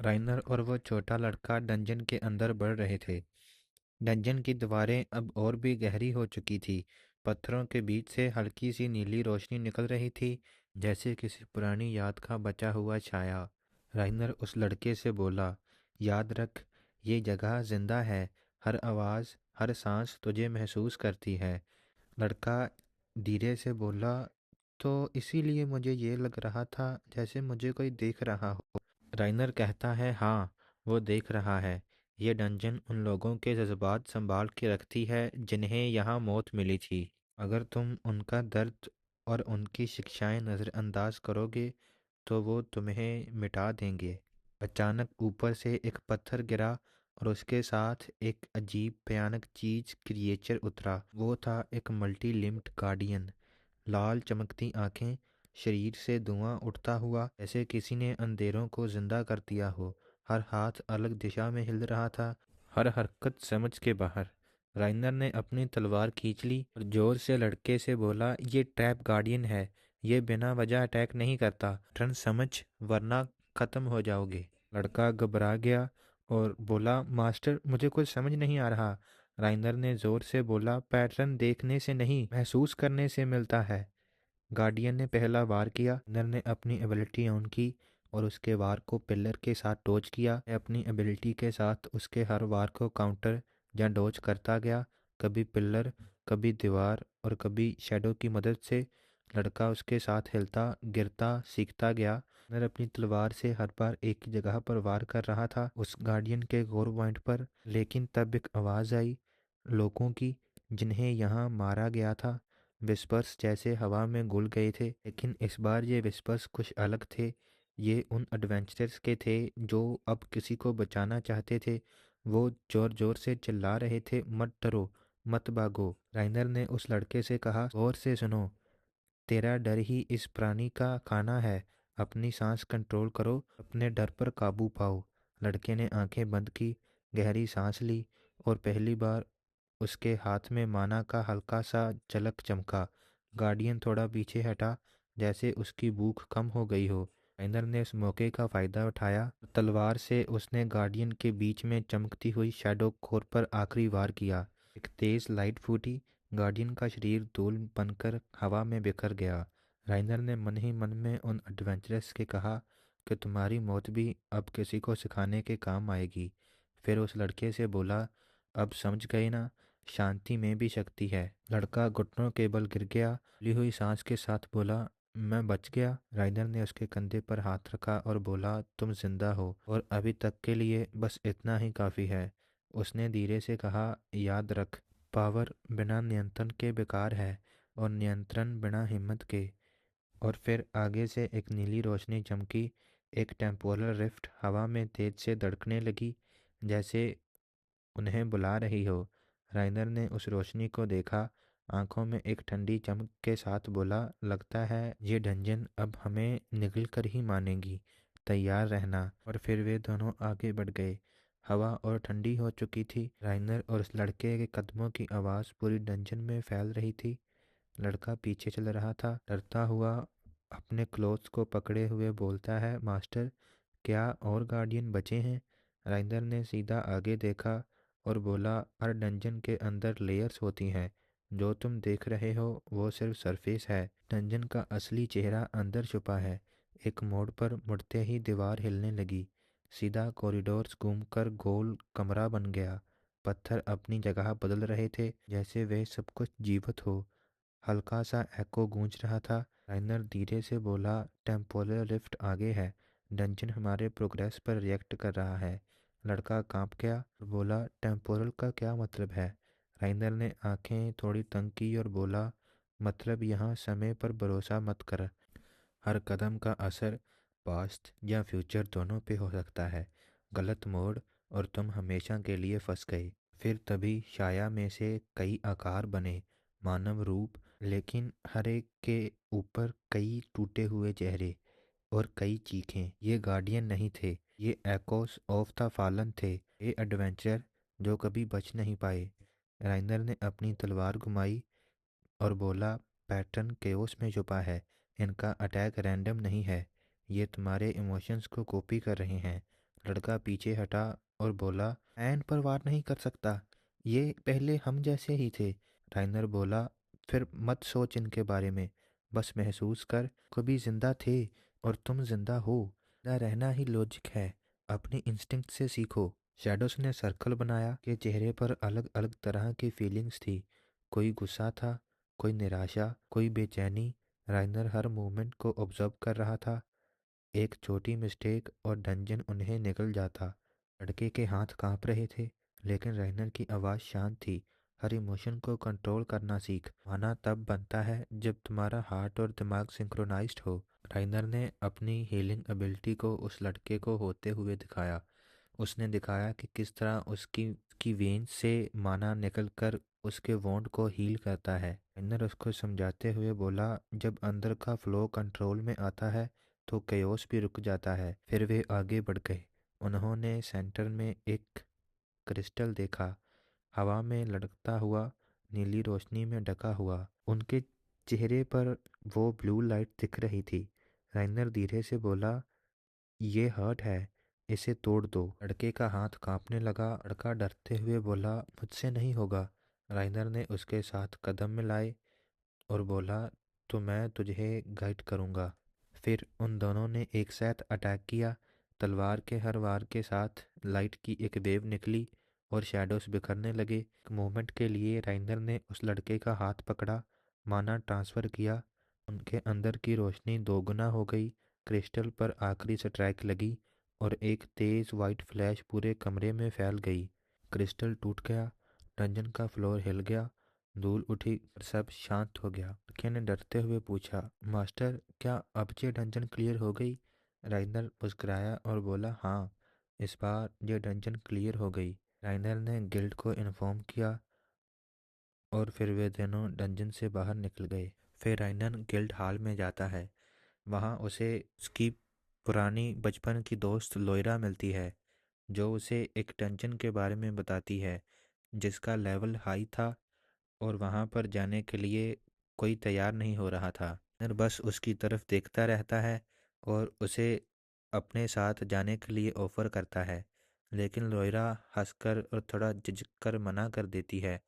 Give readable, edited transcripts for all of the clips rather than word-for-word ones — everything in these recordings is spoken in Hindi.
राइनर और वो छोटा लड़का डंजन के अंदर बढ़ रहे थे। डंजन की दीवारें अब और भी गहरी हो चुकी थी। पत्थरों के बीच से हल्की सी नीली रोशनी निकल रही थी, जैसे किसी पुरानी याद का बचा हुआ छाया। राइनर उस लड़के से बोला, याद रख, ये जगह जिंदा है। हर आवाज़, हर सांस तुझे महसूस करती है। लड़का धीरे से बोला, तो इसीलिए मुझे ये लग रहा था जैसे मुझे कोई देख रहा हो। राइनर कहता है, हाँ, वो देख रहा है। ये डंजन उन लोगों के जज्बात संभाल के रखती है जिन्हें यहाँ मौत मिली थी। अगर तुम उनका दर्द और उनकी शिक्षाएं नज़रअंदाज करोगे तो वो तुम्हें मिटा देंगे। अचानक ऊपर से एक पत्थर गिरा और उसके साथ एक अजीब भयानक चीज क्रिएचर उतरा। वो था एक मल्टी लिम्ड गार्डियन। लाल चमकती आंखें, शरीर से धुआं उठता हुआ जैसे किसी ने अंधेरों को जिंदा कर दिया हो। हर हाथ अलग दिशा में हिल रहा था, हर हरकत समझ के बाहर। राइनर ने अपनी तलवार खींच ली और जोर से लड़के से बोला, ये ट्रैप गार्डियन है। ये बिना वजह अटैक नहीं करता। टर्न समझ, वरना खत्म हो जाओगे। लड़का घबरा गया और बोला, मास्टर, मुझे कुछ समझ नहीं आ रहा। राइनर ने जोर से बोला, पैटर्न देखने से नहीं, महसूस करने से मिलता है। गार्डियन ने पहला वार किया। नर ने अपनी एबिलिटी ऑन की और उसके वार को पिलर के साथ डोज किया। मैं अपनी एबिलिटी के साथ उसके हर वार को काउंटर या डोज करता गया, कभी पिलर, कभी दीवार और कभी शैडो की मदद से। लड़का उसके साथ हिलता, गिरता, सीखता गया। नर अपनी तलवार से हर बार एक ही जगह पर वार कर रहा था, उस गार्डियन के गोर पॉइंट पर। लेकिन तब एक आवाज़ आई, लोगों की, जिन्हें यहाँ मारा गया था। विस्पर्स जैसे हवा में घुल गए थे, लेकिन इस बार ये विस्पर्स कुछ अलग थे। ये उन एडवेंचरर्स के थे जो अब किसी को बचाना चाहते थे। वो जोर जोर से चिल्ला रहे थे, मत डरो, मत भागो। राइनर ने उस लड़के से कहा, गौर से सुनो, तेरा डर ही इस प्राणी का खाना है। अपनी सांस कंट्रोल करो, अपने डर पर काबू पाओ। लड़के ने आंखें बंद की, गहरी सांस ली और पहली बार उसके हाथ में माना का हल्का सा झलक चमका। गार्डियन थोड़ा पीछे हटा, जैसे उसकी भूख कम हो गई हो। राइनर ने इस मौके का फायदा उठाया। तलवार से उसने गार्डियन के बीच में चमकती हुई शैडो कोर पर आखिरी वार किया। एक तेज लाइट फूटी, गार्डियन का शरीर धूल बनकर हवा में बिखर गया। राइनर ने मन ही मन में उन एडवेंचरर्स के कहा कि तुम्हारी मौत भी अब किसी को सिखाने के काम आएगी। फिर उस लड़के से बोला, अब समझ गए ना, शांति में भी शक्ति है। लड़का घुटनों के बल गिर गया, ली हुई सांस के साथ बोला, मैं बच गया। राइडर ने उसके कंधे पर हाथ रखा और बोला, तुम जिंदा हो और अभी तक के लिए बस इतना ही काफी है। उसने धीरे से कहा, याद रख, पावर बिना नियंत्रण के बेकार है और नियंत्रण बिना हिम्मत के। और फिर आगे से एक नीली रोशनी चमकी। एक टेम्पोरल रिफ्ट हवा में तेज से धड़कने लगी, जैसे उन्हें बुला रही हो। राइनर ने उस रोशनी को देखा, आंखों में एक ठंडी चमक के साथ बोला, लगता है ये डंजन अब हमें निगल कर ही मानेगी, तैयार रहना। और फिर वे दोनों आगे बढ़ गए। हवा और ठंडी हो चुकी थी। राइनर और उस लड़के के कदमों की आवाज़ पूरी डंजन में फैल रही थी। लड़का पीछे चल रहा था, डरता हुआ, अपने क्लोथ्स को पकड़े हुए बोलता है, मास्टर, क्या और गार्डियन बचे हैं? राइंदर ने सीधा आगे देखा और बोला, हर डंजन के अंदर लेयर्स होती हैं। जो तुम देख रहे हो वो सिर्फ सरफेस है। डंजन का असली चेहरा अंदर छुपा है। एक मोड़ पर मुड़ते ही दीवार हिलने लगी। सीधा कॉरिडोर्स घूमकर गोल कमरा बन गया। पत्थर अपनी जगह बदल रहे थे, जैसे वे सब कुछ जीवित हो। हल्का सा एको गूंज रहा था। राइनर धीरे से बोला, टेम्पोरल रिफ्ट आगे है। डंजन हमारे प्रोग्रेस पर रिएक्ट कर रहा है। लड़का कांप गया और बोला, टेम्पोरल का क्या मतलब है? राइनर ने आंखें थोड़ी तंग की और बोला, मतलब यहाँ समय पर भरोसा मत कर। हर कदम का असर पास्ट या फ्यूचर दोनों पे हो सकता है। गलत मोड़ और तुम हमेशा के लिए फंस गए। फिर तभी छाया में से कई आकार बने, मानव रूप, लेकिन हर एक के ऊपर कई टूटे हुए चेहरे और कई चीखें। ये गार्डियन नहीं थे, ये एकोस ऑफ द फॉलन थे, ये एडवेंचर जो कभी बच नहीं पाए। राइनर ने अपनी तलवार घुमाई और बोला, पैटर्न केओस में छुपा है। इनका अटैक रैंडम नहीं है, ये तुम्हारे इमोशंस को कॉपी कर रहे हैं। लड़का पीछे हटा और बोला, मैं इन पर वार नहीं कर सकता, ये पहले हम जैसे ही थे। राइनर बोला, फिर मत सोच इनके बारे में, बस महसूस कर, कभी जिंदा थे और तुम जिंदा हो। जिंदा रहना ही लॉजिक है, अपनी इंस्टिंक्ट से सीखो। शैडोस ने सर्कल बनाया कि चेहरे पर अलग अलग तरह की फीलिंग्स थी। कोई गुस्सा था, कोई निराशा, कोई बेचैनी। राइनर हर मूवमेंट को ऑब्जर्व कर रहा था। एक छोटी मिस्टेक और डंजन उन्हें निकल जाता। लड़के के हाथ कांप रहे थे, लेकिन राइनर की आवाज़ शांत थी। हर इमोशन को कंट्रोल करना सीख, माना तब बनता है जब तुम्हारा हार्ट और दिमाग सिंक्रोनाइज्ड हो। राइनर ने अपनी हीलिंग एबिलिटी को उस लड़के को होते हुए दिखाया। उसने दिखाया कि किस तरह उसकी वेन से माना निकलकर उसके वोंड को हील करता है। राइनर उसको समझाते हुए बोला, जब अंदर का फ्लो कंट्रोल में आता है तो कयोस भी रुक जाता है। फिर वे आगे बढ़ गए। उन्होंने सेंटर में एक क्रिस्टल देखा, हवा में लड़कता हुआ, नीली रोशनी में ढका हुआ। उनके चेहरे पर वो ब्लू लाइट दिख रही थी। राइनर धीरे से बोला, ये हर्ट है, इसे तोड़ दो। लड़के का हाथ कांपने लगा। लड़का डरते हुए बोला, मुझसे नहीं होगा। राइनर ने उसके साथ कदम मिलाए और बोला, तो मैं तुझे गाइड करूँगा। फिर उन दोनों ने एक साथ अटैक किया। तलवार के हर वार के साथ लाइट की एक वेव निकली और शैडोज बिखरने लगे। एक मोमेंट के लिए राइनर ने उस लड़के का हाथ पकड़ा, माना ट्रांसफ़र किया। उनके अंदर की रोशनी दोगुना हो गई। क्रिस्टल पर आखिरी स्ट्राइक लगी और एक तेज़ वाइट फ्लैश पूरे कमरे में फैल गई। क्रिस्टल टूट गया, डंजन का फ्लोर हिल गया, धूल उठी और सब शांत हो गया। लड़के ने डरते हुए पूछा, मास्टर, क्या अब ये डंजन क्लियर हो गई? राइनर मुस्कुराया और बोला, हाँ, इस बार ये डंजन क्लियर हो गई। राइनर ने गिल्ड को इन्फॉर्म किया और फिर वे दोनों डंजन से बाहर निकल गए। फिर राइनर गिल्ड हॉल में जाता है। वहाँ उसे उसकी पुरानी बचपन की दोस्त लोयरा मिलती है, जो उसे एक डंजन के बारे में बताती है जिसका लेवल हाई था और वहाँ पर जाने के लिए कोई तैयार नहीं हो रहा था। नर बस उसकी तरफ देखता रहता है और उसे अपने साथ जाने के लिए ऑफर करता है, लेकिन लोयरा हंसकर और थोड़ा झिझक कर मना कर देती है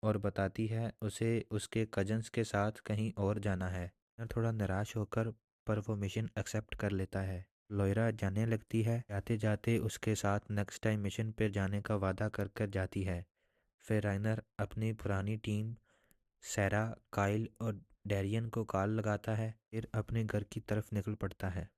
और बताती है उसे उसके कजन्स के साथ कहीं और जाना है। नर थोड़ा निराश होकर पर वो मिशन एक्सेप्ट कर लेता है। लोयरा जाने लगती है, जाते जाते उसके साथ नेक्स्ट टाइम मिशन पर जाने का वादा कर कर जाती है। फिर राइनर अपनी पुरानी टीम सैरा, काइल और डैरियन को कॉल लगाता है, फिर अपने घर की तरफ निकल पड़ता है।